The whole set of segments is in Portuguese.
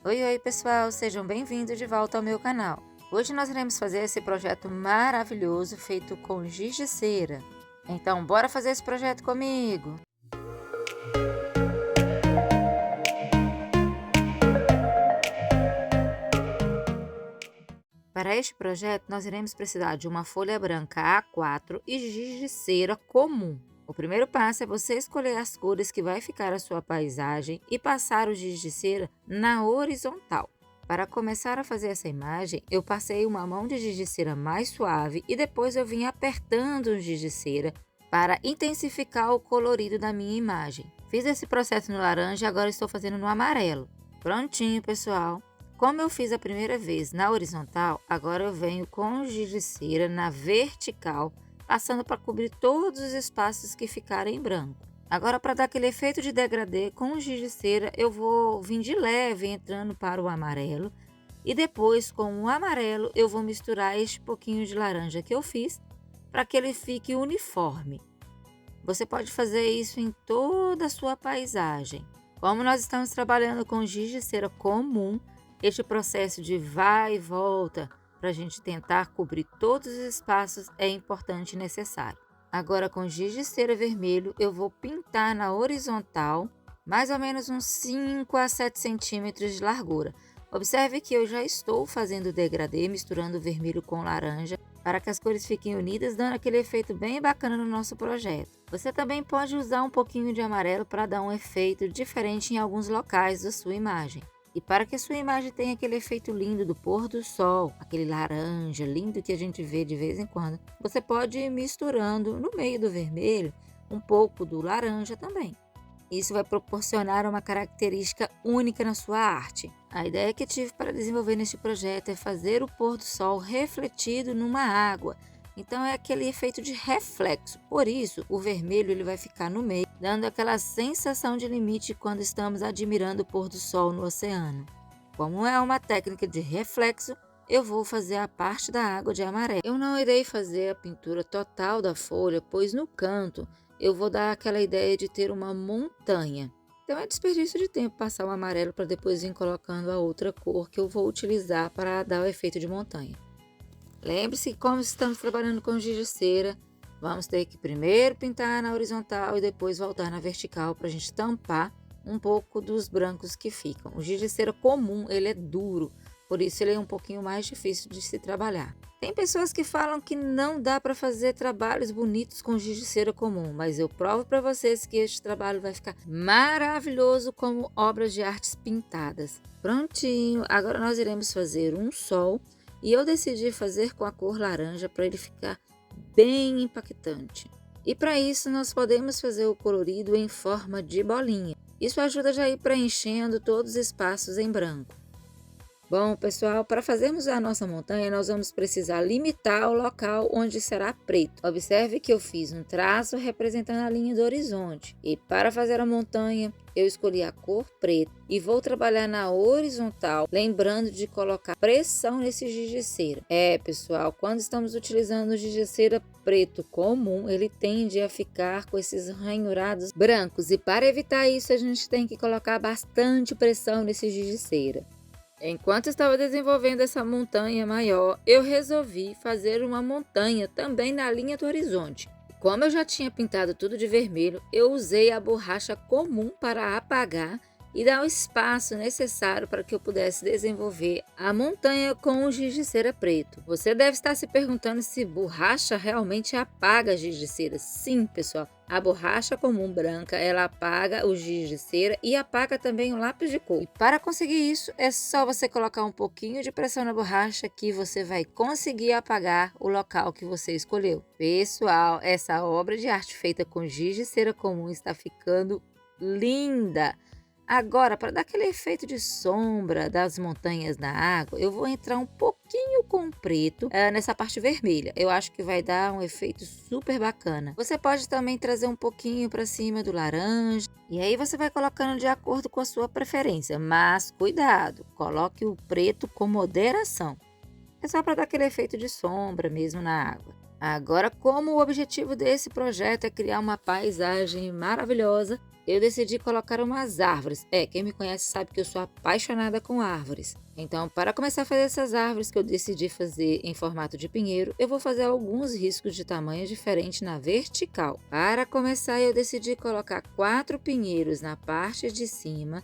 Oi, oi pessoal, sejam bem-vindos de volta ao meu canal. Hoje nós iremos fazer esse projeto maravilhoso feito com giz de cera. Então, bora fazer esse projeto comigo! Para este projeto, nós iremos precisar de uma folha branca A4 e giz de cera comum. O primeiro passo é você escolher as cores que vai ficar a sua paisagem e passar o giz de cera na horizontal. Para começar a fazer essa imagem, eu passei uma mão de giz de cera mais suave e depois eu vim apertando o giz de cera para intensificar o colorido da minha imagem. Fiz esse processo no laranja e agora estou fazendo no amarelo. Prontinho, pessoal! Como eu fiz a primeira vez na horizontal, agora eu venho com o giz de cera na vertical, passando para cobrir todos os espaços que ficarem em branco. Agora, para dar aquele efeito de degradê com o giz de cera, eu vou vir de leve entrando para o amarelo. E depois, com o amarelo, eu vou misturar este pouquinho de laranja que eu fiz, para que ele fique uniforme. Você pode fazer isso em toda a sua paisagem. Como nós estamos trabalhando com giz de cera comum, este processo de vai e volta para a gente tentar cobrir todos os espaços é importante e necessário. Agora, com giz de cera vermelho, eu vou pintar na horizontal mais ou menos uns 5 a 7 centímetros de largura. Observe que eu já estou fazendo o degradê, misturando o vermelho com laranja, para que as cores fiquem unidas, dando aquele efeito bem bacana no nosso projeto. Você também pode usar um pouquinho de amarelo para dar um efeito diferente em alguns locais da sua imagem. E para que a sua imagem tenha aquele efeito lindo do pôr do sol, aquele laranja lindo que a gente vê de vez em quando, você pode ir misturando no meio do vermelho um pouco do laranja também. Isso vai proporcionar uma característica única na sua arte. A ideia que tive para desenvolver neste projeto é fazer o pôr do sol refletido numa água. Então é aquele efeito de reflexo. Por isso, o vermelho ele vai ficar no meio, dando aquela sensação de limite quando estamos admirando o pôr do sol no oceano. Como é uma técnica de reflexo, eu vou fazer a parte da água de amarelo. Eu não irei fazer a pintura total da folha, pois no canto eu vou dar aquela ideia de ter uma montanha. Então é desperdício de tempo passar o amarelo para depois vir colocando a outra cor que eu vou utilizar para dar o efeito de montanha. Lembre-se que como estamos trabalhando com giz de cera, vamos ter que primeiro pintar na horizontal e depois voltar na vertical para a gente tampar um pouco dos brancos que ficam. O giz de cera comum, ele é duro, por isso ele é um pouquinho mais difícil de se trabalhar. Tem pessoas que falam que não dá para fazer trabalhos bonitos com giz de cera comum, mas eu provo para vocês que este trabalho vai ficar maravilhoso como obras de artes pintadas. Prontinho, agora nós iremos fazer um sol. E eu decidi fazer com a cor laranja para ele ficar bem impactante. E para isso nós podemos fazer o colorido em forma de bolinha. Isso ajuda já a ir preenchendo todos os espaços em branco. Bom, pessoal, para fazermos a nossa montanha, nós vamos precisar limitar o local onde será preto. Observe que eu fiz um traço representando a linha do horizonte. E para fazer a montanha, eu escolhi a cor preta e vou trabalhar na horizontal, lembrando de colocar pressão nesse giz de cera. Pessoal, quando estamos utilizando o giz de cera preto comum, ele tende a ficar com esses ranhurados brancos. E para evitar isso, a gente tem que colocar bastante pressão nesse giz de cera. Enquanto estava desenvolvendo essa montanha maior, eu resolvi fazer uma montanha também na linha do horizonte. Como eu já tinha pintado tudo de vermelho, eu usei a borracha comum para apagar e dar o espaço necessário para que eu pudesse desenvolver a montanha com o giz de cera preto. Você deve estar se perguntando se borracha realmente apaga giz de cera. Sim, pessoal. A borracha comum branca, ela apaga o giz de cera e apaga também o lápis de cor. E para conseguir isso, é só você colocar um pouquinho de pressão na borracha que você vai conseguir apagar o local que você escolheu. Pessoal, essa obra de arte feita com giz de cera comum está ficando linda! Agora, para dar aquele efeito de sombra das montanhas na água, eu vou entrar um pouquinho com preto nessa parte vermelha. Eu acho que vai dar um efeito super bacana. Você pode também trazer um pouquinho para cima do laranja. E aí você vai colocando de acordo com a sua preferência. Mas cuidado, coloque o preto com moderação. É só para dar aquele efeito de sombra mesmo na água. Agora, como o objetivo desse projeto é criar uma paisagem maravilhosa, eu decidi colocar umas árvores. Quem me conhece sabe que eu sou apaixonada com árvores. Então, para começar a fazer essas árvores que eu decidi fazer em formato de pinheiro, eu vou fazer alguns riscos de tamanho diferente na vertical. Para começar, eu decidi colocar 4 pinheiros na parte de cima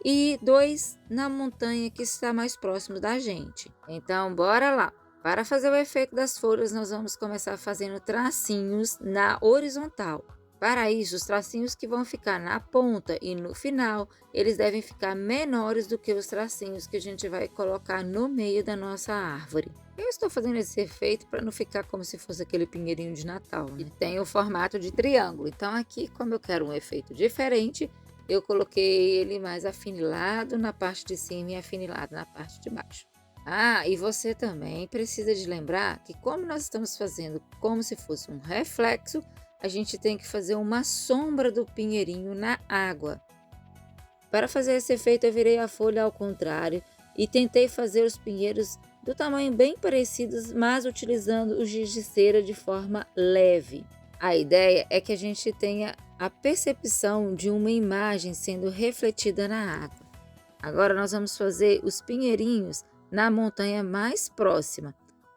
e 2 na montanha que está mais próximo da gente. Então, bora lá! Para fazer o efeito das folhas, nós vamos começar fazendo tracinhos na horizontal. Para isso, os tracinhos que vão ficar na ponta e no final, eles devem ficar menores do que os tracinhos que a gente vai colocar no meio da nossa árvore. Eu estou fazendo esse efeito para não ficar como se fosse aquele pinheirinho de Natal, né? Ele tem o formato de triângulo. Então aqui, como eu quero um efeito diferente, eu coloquei ele mais afinilado na parte de cima e afinilado na parte de baixo. E você também precisa de lembrar que como nós estamos fazendo como se fosse um reflexo, a gente tem que fazer uma sombra do pinheirinho na água. Para fazer esse efeito, eu virei a folha ao contrário e tentei fazer os pinheiros do tamanho bem parecidos, mas utilizando o giz de cera de forma leve. A ideia é que a gente tenha a percepção de uma imagem sendo refletida na água. Agora nós vamos fazer os pinheirinhos na montanha mais próxima.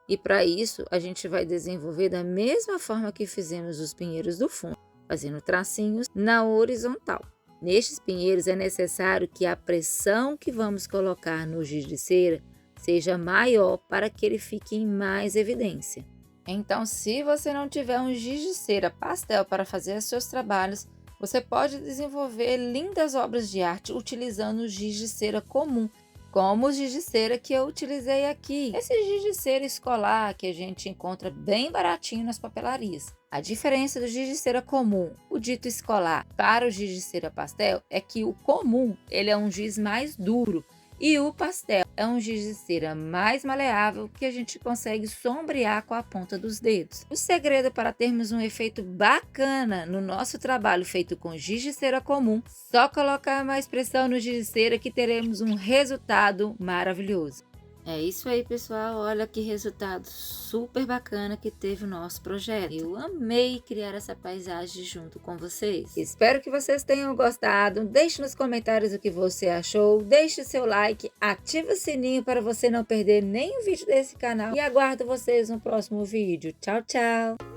E para isso, a gente vai desenvolver da mesma forma que fizemos os pinheiros do fundo, fazendo tracinhos na horizontal. Nestes pinheiros é necessário que a pressão que vamos colocar no giz de cera seja maior para que ele fique em mais evidência. Então, se você não tiver um giz de cera pastel para fazer os seus trabalhos, você pode desenvolver lindas obras de arte utilizando o giz de cera comum, como o giz de cera que eu utilizei aqui. Esse giz de cera escolar que a gente encontra bem baratinho nas papelarias. A diferença do giz de cera comum, o dito escolar, para o giz de cera pastel é que o comum ele é um giz mais duro e o pastel é um giz de cera mais maleável que a gente consegue sombrear com a ponta dos dedos. O segredo para termos um efeito bacana no nosso trabalho feito com giz de cera comum, só colocar mais pressão no giz de cera que teremos um resultado maravilhoso. É isso aí, pessoal. Olha que resultado super bacana que teve o nosso projeto. Eu amei criar essa paisagem junto com vocês. Espero que vocês tenham gostado. Deixe nos comentários o que você achou. Deixe seu like, ative o sininho para você não perder nenhum vídeo desse canal. E aguardo vocês no próximo vídeo. Tchau, tchau!